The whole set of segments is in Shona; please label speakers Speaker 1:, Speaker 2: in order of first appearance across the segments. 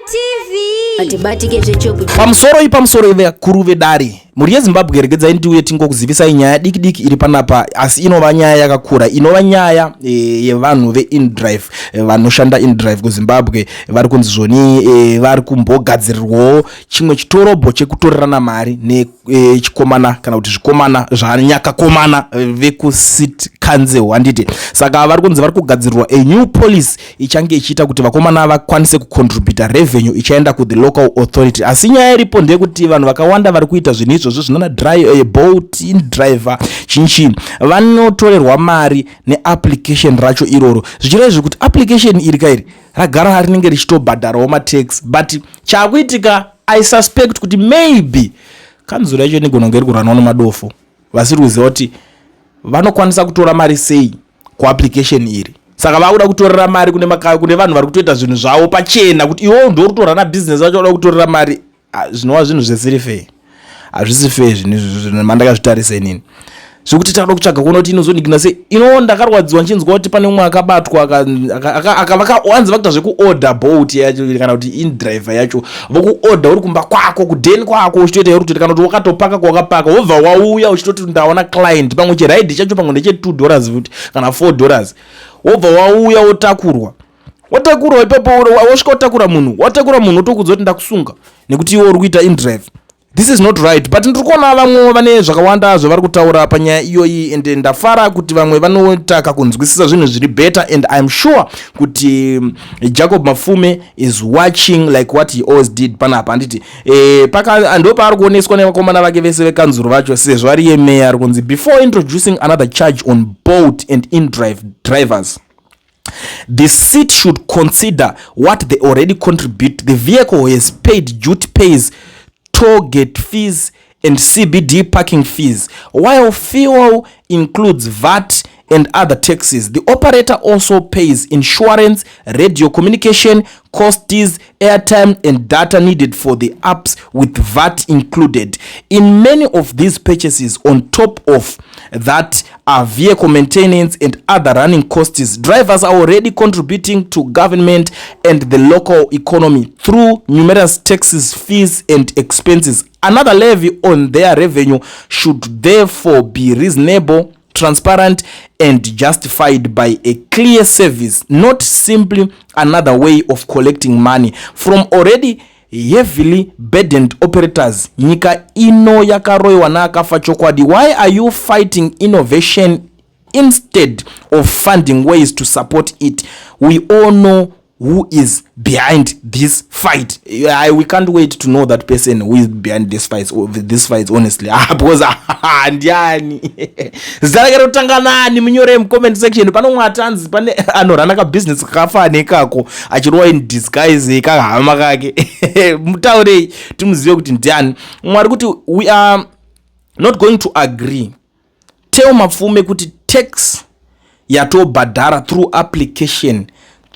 Speaker 1: TV
Speaker 2: pamusoro vekuru vedare mhuri yezimbabwe regedzai ndiuye tingokuzivisai nyaya diki diki iri panapa, asi inova nyaya yakakura, inova nyaya yevanhu veindrive vanoshanda indrive kuzimbabwe vari kunzi zvoni vari kumbogadzirirwawo chimwe chitorobho chekutorerana mari nechikomana kana kuti zvikomana zvanyakakomana vekucity council handiti. Saka vari kunzi vari kugadzirirwa a new policy ichange ichiita kuti vakomana vakwanise kucontributa revenue ichaenda kuThe local authority. Asi nyaya iripo ndeyekuti vanhu vakawanda vari kuita zvinhu izvozvo zvinona boat indriver chinchi vanotorerwa mari neapplication racho iroro, zvichireva izvo kuti application iri kairi ragara rinenge richitobhadharawo matax, but chakuitika I suspect kuti maybe kanzuro yacho inogona kunge iri kuranawo nemadofo, vasiri kuziva kuti vanokwanisa kutora mari sei kuapplication iri. Saka vakuda kutorera mari kune vanhu vari kutoita zvinhu zvavo pachena kuti iwo ndo uritorana na business vacho vada kutorera mari. Zvinova zvinhu zvisiri fair, hazvisi fair zvinhu mandakazvitarisei nini zvekuti takada kutsvaga kuona kuti inozondigina sei. Ino ndakarwadziwa nchinzwa kuti pane umwe akabatwa wanzi vakuita zvekuorder boat yacho kana kuti indriver yacho vokuorder uri kumba kwako kudheni kwako uchitoita uri kuti kana kuti wakatopaka kwakapaka wobva wauya uchitoti ndaona client pamwe chiraidhi chacho pamwe ndeche $2 futi kana $4 wobva wauya wotakurwa ipapo wasvika wotakura munhu wotokudzwa kuti ndakusunga nekuti iwe uri kuita indrive. This is not right, but ndiri kuona vamwe vane zvakawanda zvavari kutaura panyaya iyoyi, ende ndafara kuti vamwe vanotaka kunzwisisa zvinhu zviri better, and I'm sure kuti Jacob Mafume is watching like what he always did panapa handiti. Ndo paari kuoneswa nevakomana vake vese vekanzuro vacho sezvo ari yemeya ari kunzi before introducing another charge on boat and indrive drivers, the seat should consider what they already contribute. The vehicle has paid duty pays, toll gate fees and CBD parking fees. While fuel includes VAT and other taxes, the operator also pays insurance, radio communication costs, airtime and data needed for the apps with VAT included. In many of these purchases, on top of that are vehicle maintenance and other running costs. Drivers are already contributing to government and the local economy through numerous taxes, fees and expenses. Another levy on their revenue should therefore be reasonable, transparent and justified by a clear service, not simply another way of collecting money from already heavily burdened operators. Nyika ino yakaroiwa na akafa chokwadi. Why are you fighting innovation instead of finding ways to support it? We all know who is behind this fight. We can't wait to know that person who is behind this fight honestly. Because ndiani zalagero tanganani munyore mu comment section pano mwatanzi pane anorana ka business kafa nekako achirowa in disguise kahama kake mutaurei tumuzive kuti ndiani mwari kuti we are not going to agree. Tell Mafume kuti tax yatobhadhara through application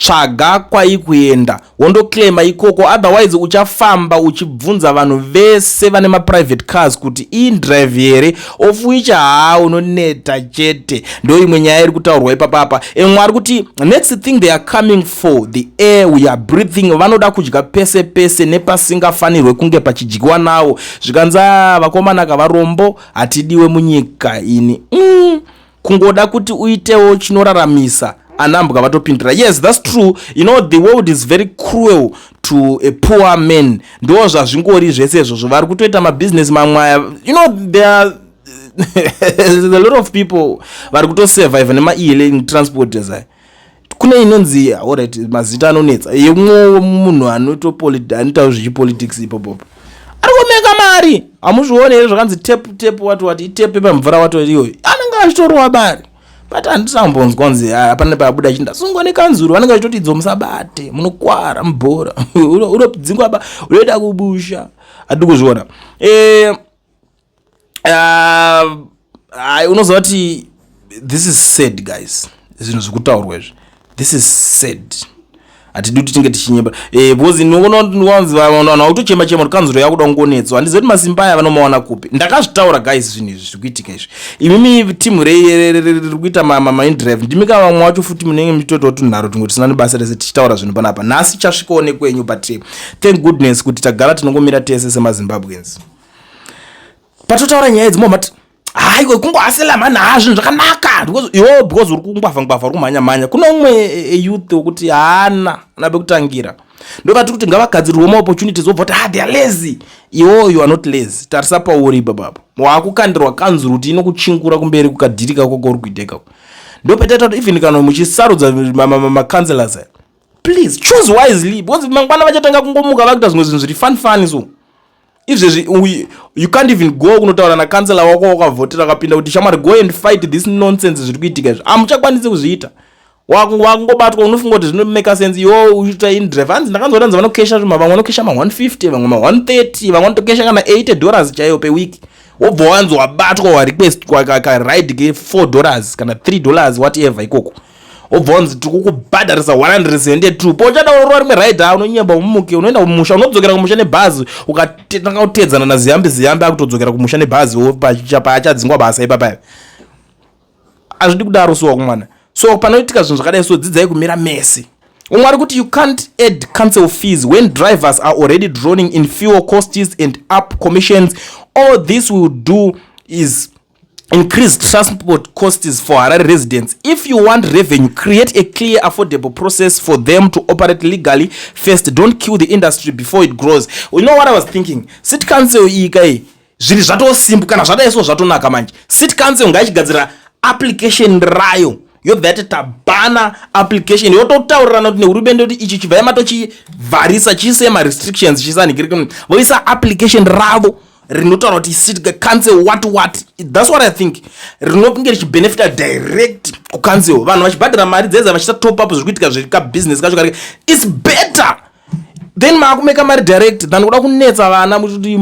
Speaker 2: tsvaga kwaikuenda wondoclaima ikoko, otherwise uchafamba uchibvunza vanhu vese vane maprivate cars kuti indrive here of which unoneta chete. Ndo imwe nyaya iri kutaurwa ipapapa. Mwari kuti next thing they are coming for, the air we are breathing. Vanoda kudya pese pese nepasingafanirwe kunge pachidyiwa nawo. Zvikanza vakomana kavarombo hatidiwe munyika ini. Kungoda kuti uitewo chinoraramisa anambwa vatopindira. Yes, that's true. You know, the world is very cruel to a poor man. Ndo zvazvingori zvese izvozvo vari kutoita mabusiness mamwe. You know, there are a lot of people vari kutosurvive nema-e-hailing transporters. Kune inonzi alright mazita anonetsa yemwe munhu anoita zvechipolitics ipopo ari kumeka mari. Hamuzvione here zvakanzi tap wati itepe pamvura wato iyoyo anenge achitorwa mari. But andisambonzwa nzi apana pabuda chinda sungwa nekanzuro vanenge vachitoti dzo musabate munokwara mubhora unodzingwa ba unoenda kubusha atikuzviona. Unoziva kuti this is sad guys, zvinhu zvekutaurwa izvi, this is sad atidi kuti tinge tichinyemba because nokunowanzi vanhu autochema chema kuti kanzuro yakuda kungonetswa handizoti masimba aya vanomaona kupi. Ndakazvitaura guys zvinhu izvi zvikuitika izvi. Imimi timu riri kuita maindrive ndimi ka vamwe wacho futi munenge muchitotaura kuti nharo tingoti tisina nebasa rese tichitaura zvinhu panapa. Nhasi chasvikawo kwenyu but thank goodness kuti tagara tinongomira tese semazimbabweans. Patotaura nyaya idzi momati haiko kungoasela mani zvinhu zvakanaka because uri kungwavha uri kumhanya kuna umwe youth wekuti haana pekutangira ndokati kuti ngavagadzirirwe maopportunities obva kuti they are lazy. Iwo you are not lazy. Tarisa pauri babapo wakukandirwa kanzuro kuti inokuchingura kumberi kukadhirika kwako uri kuiteka ndopetaita kuti even kana muchisarudza macounselors please choose wisely because mangwana vachatanga kungomuka vakuita zvimwe zvinhu zviri fun so izvezvi you can't even go kunotaura nakansela wako wakavhotera akapinda kuti shamwari go and fight this nonsense zviri kuitika izvi hamuchakwanisi kuzviita. Wakungobatwa unofunga kuti zvinomake sense iwo uchiita indrive. Hanzi ndakanzoranza vanokesha zvima vamwe vanokesha ma150 vamwe ma130 vamwe vanotokesha kana $80 chaiyo pewiki wobva wanzi wabatwa warequest karide ke$4 kana $3 whatever ikoko wobva wanzi tikukubhadharisa 172 pochadaurora rimwe ride unonyemba umuke unoenda kumusha unodzokera kumusha nebhazi ukatanga kutedzana naziyambe akutodzokera kumusha nebhazi pachadzingwa basa ipapayo. Hazvidi kudaro sowa kumwana. So panoitika zvinhu zvakadai so dzidzai kumira mese. Umwe ari kuti you can't add cancel fees when drivers are already drowning in fuel costs and up commissions. All this will do is increase transport costs for Harare residents. If you want revenue, create a clear, affordable process for them to operate legally first. Don't kill the industry before it grows. You know what I was thinking? City council ikai zviri zvatosimba kana zvadai so zvatonaka manje. City council ngaichigadzira application rayo yobvati tabana application yototaurirana kuti nehurumende kuti ichi chibva yamatochivharisa chiise ma-restrictions chisanikirike voisa application ravo rinotaura kuti city cancel what that's what I think rinopinge richibenefita direct kucancel vanhu vachibhadhira mari dzedza vachiita top up zvikuitika zvekabusiness kacho karike it's better then maakumeka mari direct than kuda kunetsa vana muti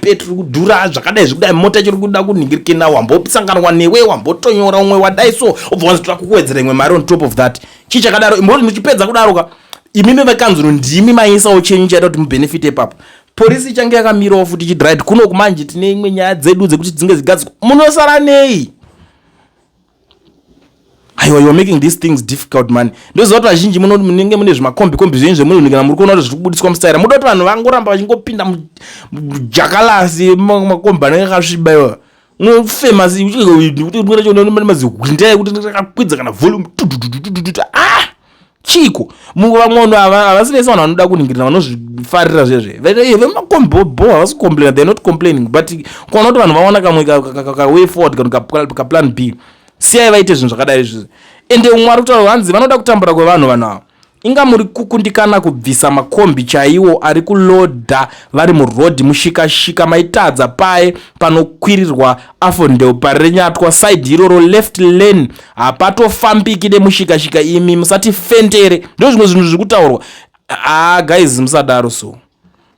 Speaker 2: petro kudhura zvakadai zvekudai mota chiri kuda kuningirike nawo wambosanganwa newe wambotonyora umwe wadai so obva wanzi toda kukuwedzera imwe mari on top of that chii chakadaro imboti muchipedza kudaroka imimi vekanzuro ndimi maisawo chenyu chaita kuti mubenefite ipapo. Polisi ichange yakamirawo futi ichidhiraiti kuno kumanje tine imwe nyaya dzedu dzekuti dzinge zigadzikwa munosara nei. Aiwa, you are making these things difficult man. Ndoziva kuti vazhinji munenge mune zvimakombi zvenyu zvemunhu kana muri kuona kuti zviri kubudiswa mustaira muda kuti vanhu vangoramba vachingopinda mujakalasi makombi anenge akasviba famous mazihwindai kuti rakakwidza kana volume chiko vamwe havasiresa vanhu vanoda kuningirira vanozvifarira zvezve vemakombi bo havasi complain, they are not complaining but kuona kuti vanhu vaona kamwe way forward kana kaplan B siyai vaite zvinhu zvakadai izvi ende umwe ari kutaura hanzi vanoda kutambura kwevanhu vanhu inga muri kukundikana kubvisa makombi chaiwo ari kulodha vari murodhi mushikashika maitadza paye panokwirirwa afondeu parirenyatwa side iroro left lane hapatofambiki nemushikashika imi musati fendere ndo zvimwe zvinhu zviri kutaurwa. Guys musadaro so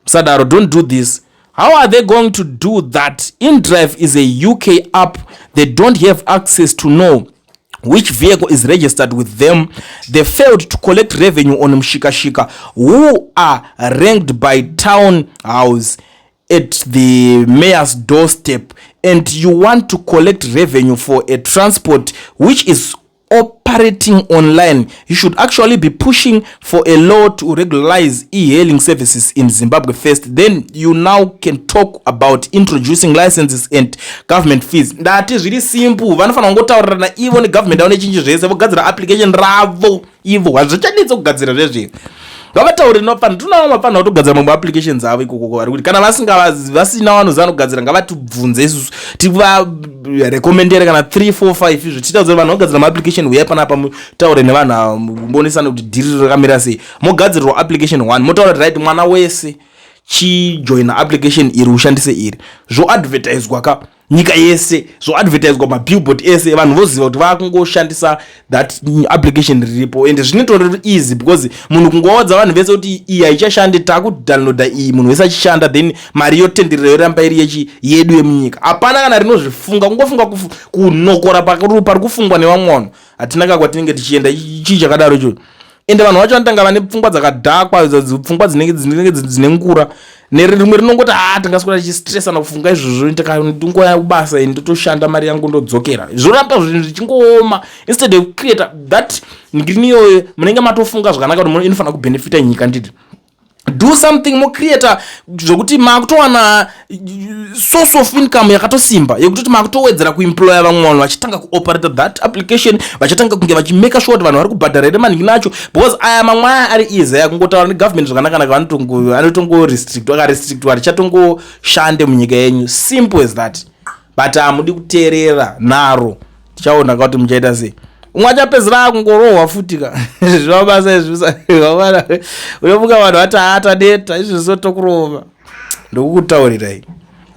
Speaker 2: musadaro, don't do this. How are they going to do that? Indrive is a UK app. They don't have access to know which vehicle is registered with them. They failed to collect revenue on Mshikashika, who are ranked by townhouse at the mayor's doorstep. And you want to collect revenue for a transport which is operating online. You should actually be pushing for a law to regularize e-hailing services in Zimbabwe first. Then you now can talk about introducing licenses and government fees. That is really simple. Vanofana ngotaurana ivo negovernment aone chinji zvese vogadzira application ravo ivo hazvichaditsa kugadzira zvezve ngavataure nopana tunawo mapana kutogadzira mamwe applications avo ikoko vari kuti kana vasina vanoziva nokugadzira ngavatibvunze isusu tivarekomendere kana 3 4 5 izvo tiitaudze vanhu vogadzira maapplication uyai panapa mutaure nevanhu muonesane kuti dhiri rakamira sei mogadzirirwa application 1 motaura kuti right mwana wese chijoina application iri ushandise iri zvoadvertiswa ka nyika yese zvoadvertiswa mabillboard ese vanhu voziva kuti vakungoshandisa that application riripo ende zvinotori easy because munhu kungowadza vanhu vese kuti iyi haichashande takudownloada iyi munhu wese achishanda then mari yotenderera yoramba iri yedu yemunyika hapana kana rinozvifunga kungofunga kunokora pari kufungwa nevamwe vanhu hatina kakwatinenge tichienda chii chakadaro icho ende vanhu vacho vanotanga vane pfungwa dzakadhakwa, pfungwa dzinenge dzine ngura. Nerimwe rinongoti tingaswera tichistresa nakufunga izvozvo, ndingoya kubasa ndotoshanda mari yangu ndodzokera. Zvoramba zvinhu zvichingooma instead of create that nginiyo munenge matofunga zvakanaka kuti inofanira kubenefita nyika. Nditi do something more creator zvokuti makutowana source of income yakatosimba yekutoti makutowedzera kuemploya vamwe vanhu vachitanga kuoperate that application, vachitanga kunge vachimeka sure kuti vanhu vari kubhadhara here maningi nacho, because aya mamwe aya ari easy yakungotaura negovernment zvakanaka naka anotongo restrictwa richatongoshande munyika yenyu, simple as that. But hamudi kuteerera naro, tichaona kuti muchaita sei. Mwachapezera kungorohwa futi ka zvabasa izvisa wabana unovuka vanhu vati deta izvi zvotokurova ndokutaurirai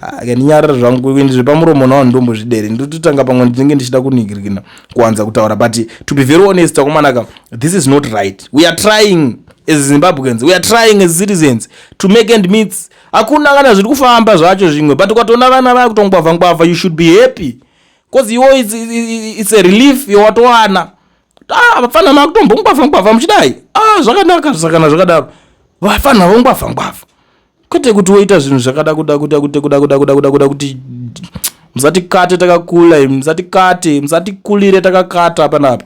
Speaker 2: akaninyarara zvangu indi zvepamuromo nawo ndombozvidere ndototanga pamwe ndinenge ndichida kunigirikina kuanza kutaura, but to be very honest akomanaka, this is not right. We are trying as Zimbabweans, we are trying as citizens to make end meets. Hakuna kana zviri kufamba zvacho zvimwe, but ukatoona vana vakutongwavha you should be happy because it's a relief yowatowana. Vafana makutombongwavha muchidai zvakanaka zvakadaro, vafana vongwavha kwete kuti woita zvinhu zvakada kuda kuti musatikate takakula, musatikate musatikulire takakata panapa.